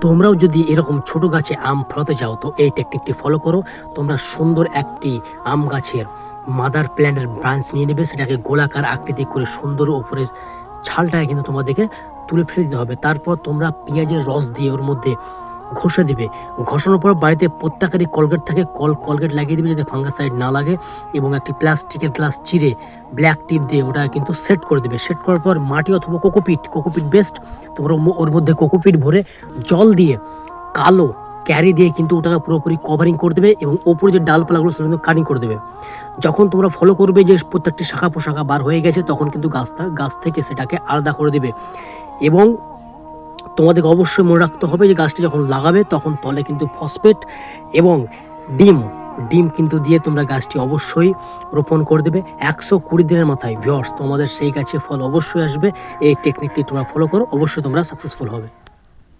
তোমরাও যদি এরকম ছোট গাছে আম ফলাতে চাও তো এই টেকনিকটি ফলো করো। তোমরা সুন্দর একটি আম গাছের মাদার প্ল্যান্টের ব্রাঞ্চ নিয়ে নেবে, সেটাকে গোলাকার আকৃতি করে সুন্দর ওপরের ছালটাকে কিন্তু তোমাদেরকে তুলে ফেলে দিতে হবে। তারপর তোমরা পেঁয়াজের রস দিয়ে ওর মধ্যে ঘষে দিবে। ঘষানোর পর বাড়িতে প্রত্যেকেরই কলগেট থাকে, কলগেট লাগিয়ে দিবে যাতে ফাঙ্গাসাইড না লাগে, এবং একটি প্লাস্টিকের গ্লাস চিরে ব্ল্যাক টিপ দিয়ে ওটা কিন্তু সেট করে দেবে। সেট করার পর মাটি অথবা কোকোপিট বেস্ট, তোমরা ওর মধ্যে কোকোপিট ভরে জল দিয়ে কালো ক্যারি দিয়ে কিন্তু ওটাকে পুরোপুরি কভারিং করে দেবে, এবং ওপরে যে ডালপালাগুলো সেগুলো কিন্তু কাটিং করে দেবে। যখন তোমরা ফলো করবে যে প্রত্যেকটি শাখা পোশাখা বার হয়ে গেছে, তখন কিন্তু গাছ থেকে সেটাকে আলাদা করে দেবে। এবং তোমাদেরকে অবশ্যই মনে রাখতে হবে যে গাছটি যখন লাগাবে তখন তলে কিন্তু ফসফেট এবং ডিম কিন্তু দিয়ে তোমরা গাছটি অবশ্যই রোপণ করে দেবে 120 দিনের মাথায়। ভিউয়ার্স, তোমাদের সেই গাছে ফল অবশ্যই আসবে। এই টেকনিকটি তোমরা ফলো করো, অবশ্যই তোমরা সাকসেসফুল হবে।